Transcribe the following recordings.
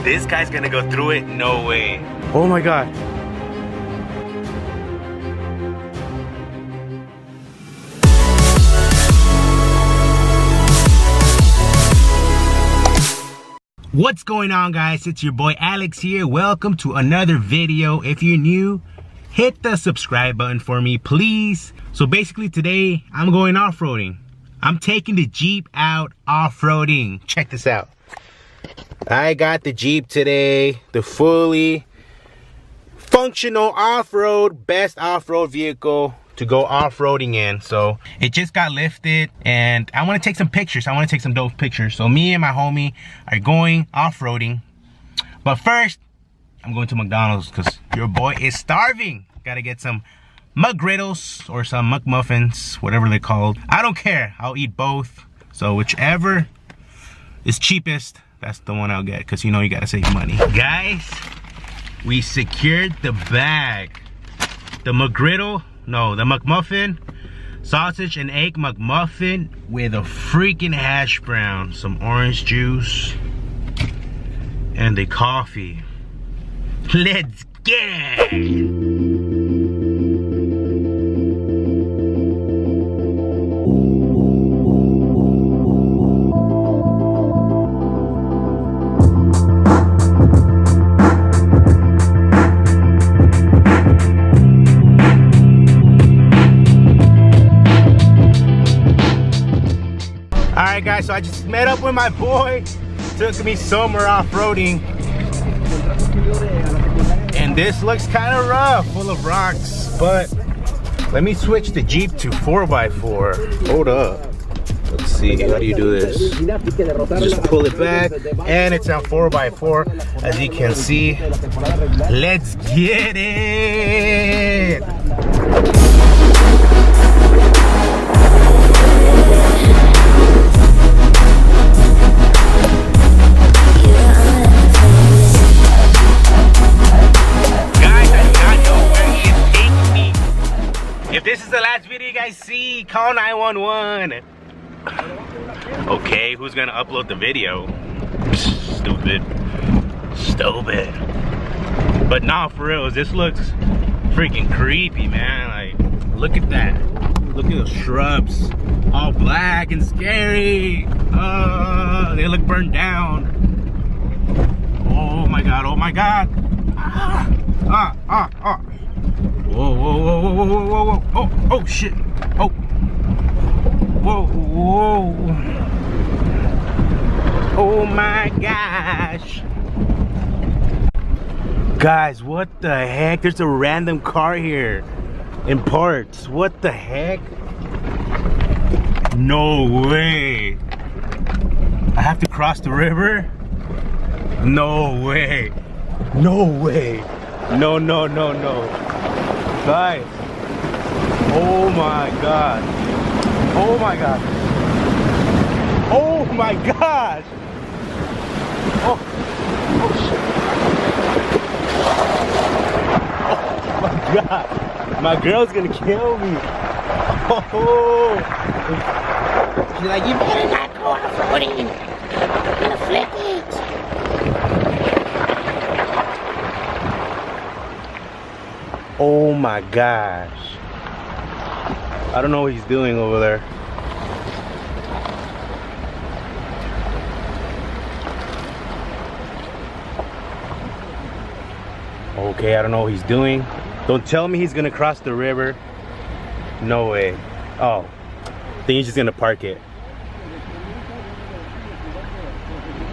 This guy's gonna go through it? No way. Oh my God. What's going on, guys? It's your boy Alex here. Welcome to another video. If you're new, hit the subscribe button for me, please. So basically today, I'm going off-roading. I'm taking the Jeep out off-roading. Check this out. I got the Jeep today, the fully functional off-road, best off-road vehicle to go off-roading in. So it just got lifted and I want to take some pictures. I want to take some dope pictures. So me and my homie are going off-roading. But first, I'm going to McDonald's because your boy is starving. Gotta get some McGriddles or some McMuffins, whatever they're called. I don't care. I'll eat both. So whichever is cheapest, that's the one I'll get, because you know you gotta save money. Guys, we secured the bag. The McGriddle, no, the McMuffin, sausage and egg McMuffin with a freaking hash brown, some orange juice, and the coffee. Let's get it! Alright guys, so I just met up with my boy. Took me somewhere off-roading. And this looks kind of rough, full of rocks. But let me switch the Jeep to 4x4. Hold up. Let's see, how do you do this? Just pull it back, and it's on 4x4, as you can see. Let's get it! If this is the last video you guys see, call 911. Okay, who's gonna upload the video? Stupid. But nah, for real, this looks freaking creepy, man. Like, look at that. Look at those shrubs. All black and scary. They look burned down. Oh my God, oh my God. Whoa, whoa, whoa, whoa, whoa, whoa, whoa, whoa, oh, shit, oh, whoa, whoa, oh my gosh. Guys, what the heck? There's a random car here in parts. What the heck? No way. I have to cross the river? No way. No way. No, no, no, no. Guys, oh my God, oh my God, oh my gosh, oh shit, oh my God, my girl's gonna kill me. Oh, she's like, you better not go off-roading, I'm gonna flip it. Oh my gosh. I don't know what he's doing over there. Okay, I don't know what he's doing. Don't tell me he's gonna cross the river. No way. Oh, I think he's just gonna park it.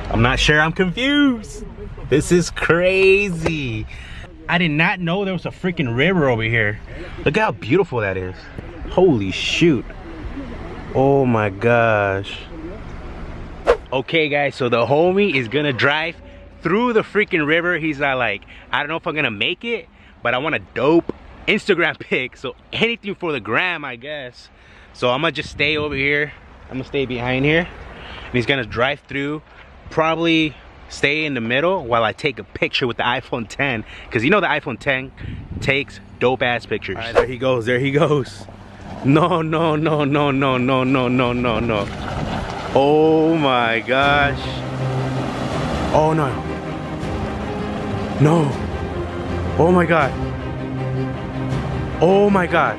I'm not sure, I'm confused. This is crazy. I did not know there was a freaking river over here. Look how beautiful that is. Holy shoot. Oh my gosh. Okay guys, so the homie is gonna drive through the freaking river. He's like, I don't know if I'm gonna make it, but I want a dope Instagram pic. So anything for the gram, I guess. So I'm gonna just stay over here. I'm gonna stay behind here. And he's gonna drive through, probably stay in the middle while I take a picture with the iPhone 10, because you know the iPhone 10 takes dope ass pictures. All right, there he goes, there he goes. No, no, no, no, no, no, no, no, no, no. Oh my gosh. Oh no. No. Oh my God. Oh my God.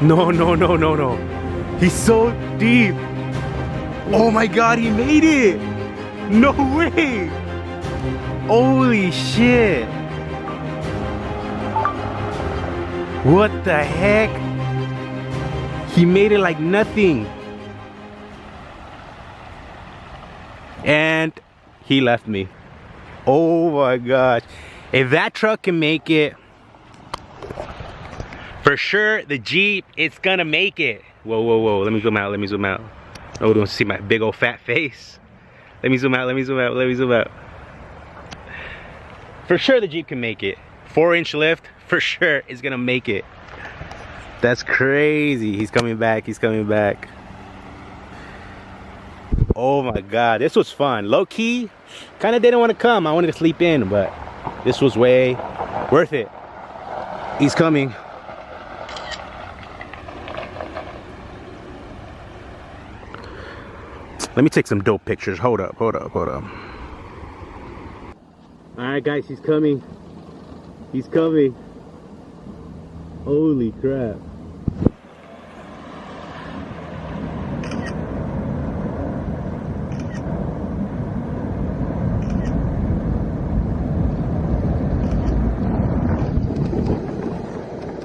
No, no, no, no, no. He's so deep. Oh my God, he made it. No way. Holy shit. What the heck? He made it like nothing. And he left me. Oh my gosh. If that truck can make it, for sure the Jeep, it's gonna make it. Whoa, whoa, whoa. Let me zoom out. Let me zoom out. Oh, don't see my big old fat face. Let me zoom out. Let me zoom out. Let me zoom out. For sure the Jeep can make it. 4-inch lift, for sure it's gonna make it. That's crazy. He's coming back. He's coming back. Oh my God, this was fun. Low key, kind of didn't want to come. I wanted to sleep in, but this was way worth it. He's coming. Let me take some dope pictures. Hold up, hold up, hold up. All right, guys, he's coming. He's coming. Holy crap.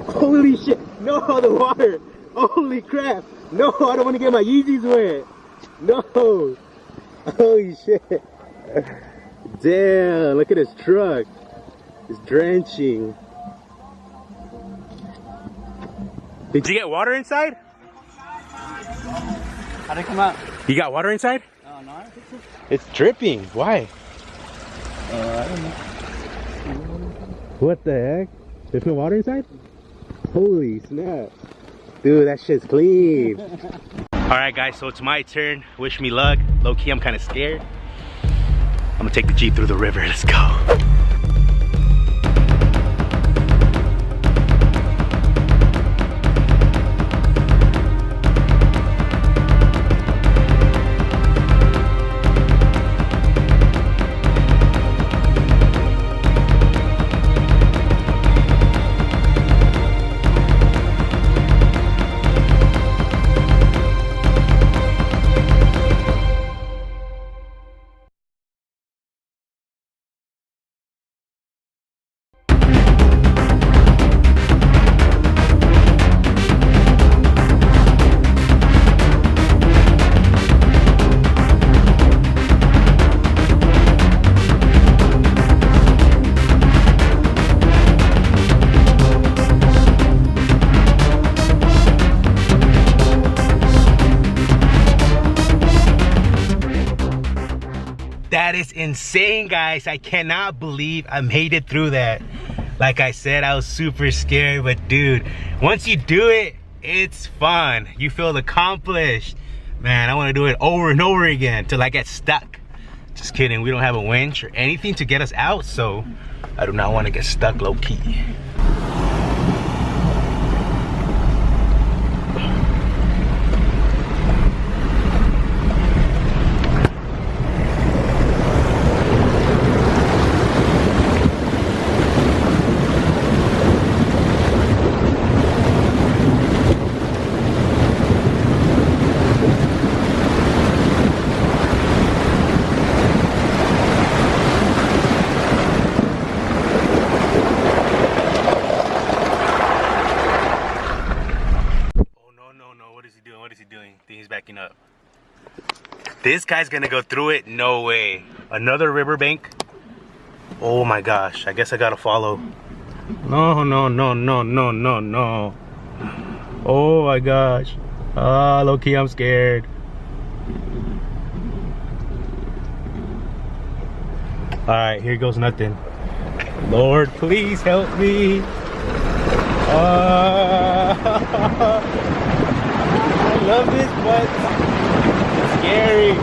Holy shit. No, the water. Holy crap. No, I don't want to get my Yeezys wet. No. Holy shit. Damn, look at his truck. It's drenching. Did you get water inside? How did it come out? You got water inside? Oh, no, I think so. It's dripping. Why? I don't know. What the heck? There's no water inside? Holy snap. Dude, that shit's clean. Alright guys, so it's my turn. Wish me luck. Low key, I'm kind of scared. I'm gonna take the Jeep through the river. Let's go. That is insane, guys. I cannot believe I made it through that. Like I said, I was super scared, but dude, once you do it, it's fun. You feel accomplished. Man, I want to do it over and over again till I get stuck. Just kidding, we don't have a winch or anything to get us out, so I do not want to get stuck low key. What is he doing? I think he's backing up. This guy's gonna go through it? No way. Another riverbank? Oh my gosh, I guess I gotta follow. No, no, no, no, no, no, no. Oh my gosh. Ah, low key, I'm scared. Alright, here goes nothing. Lord, please help me. I love this, but it's scary.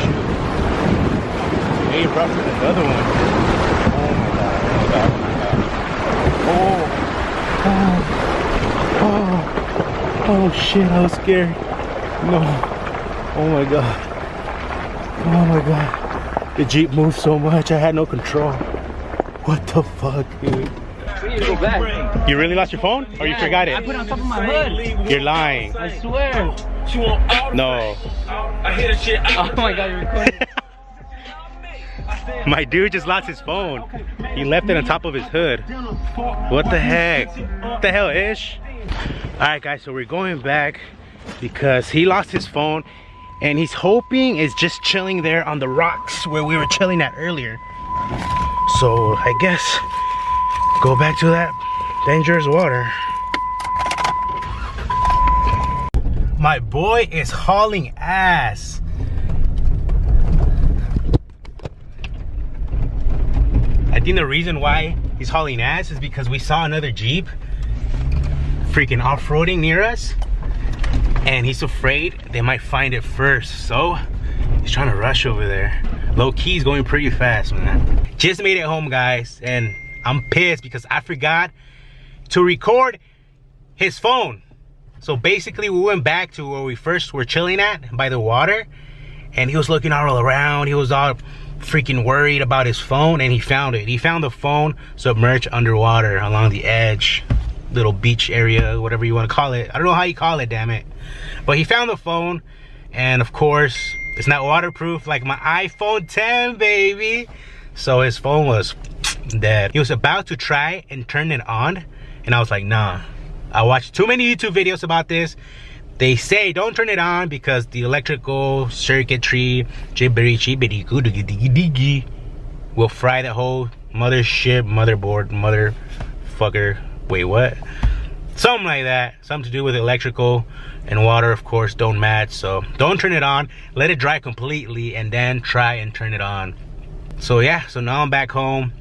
Shoot. Hey, rough with another one. Oh my god, oh my god, oh my god. Oh shit, I was scared. No. Oh my god. Oh my god. The Jeep moved so much, I had no control. What the fuck, dude? We need to go back. You really lost your phone? Or you forgot it? I put it on top of my hood. You're lying. I swear. No. Oh my god, you're recording. My dude just lost his phone. He left it on top of his hood. What the heck? What the hell, Ish? Alright guys, so we're going back because he lost his phone and he's hoping it's just chilling there on the rocks where we were chilling at earlier. So I guess go back to that dangerous water. My boy is hauling ass. I think the reason why he's hauling ass is because we saw another Jeep freaking off-roading near us and he's afraid they might find it first, so he's trying to rush over there. Low-key, he's going pretty fast, man. Just made it home, guys, and I'm pissed because I forgot to record his phone. So basically we went back to where we first were chilling at by the water and he was looking all around. He was all freaking worried about his phone and he found it. He found the phone submerged underwater along the edge, little beach area, whatever you want to call it. I don't know how you call it, damn it. But he found the phone and of course it's not waterproof like my iPhone 10, baby. So his phone was dead. He was about to try and turn it on and I was like, nah. I watched too many YouTube videos about this. They say don't turn it on because the electrical circuitry will fry the whole mothership, motherboard, motherfucker. Wait, what? Something like that. Something to do with electrical and water, of course, don't match. So don't turn it on. Let it dry completely and then try and turn it on. So yeah, so now I'm back home.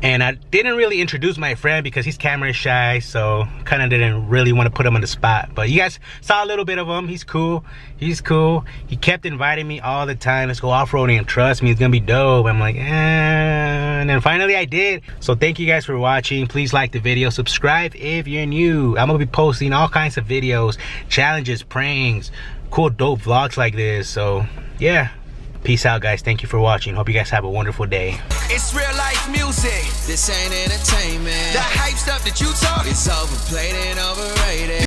And I didn't really introduce my friend because he's camera shy, so kind of didn't really want to put him on the spot. But you guys saw a little bit of him. He's cool. He's cool. He kept inviting me all the time. Let's go off-roading and trust me, it's gonna be dope. I'm like, and then finally I did. So thank you guys for watching. Please like the video, subscribe if you're new. I'm gonna be posting all kinds of videos, challenges, pranks, cool dope vlogs like this. So yeah. Peace out, guys. Thank you for watching. Hope you guys have a wonderful day. It's real life music. This ain't entertainment. The hype stuff that you talk is overplayed and overrated.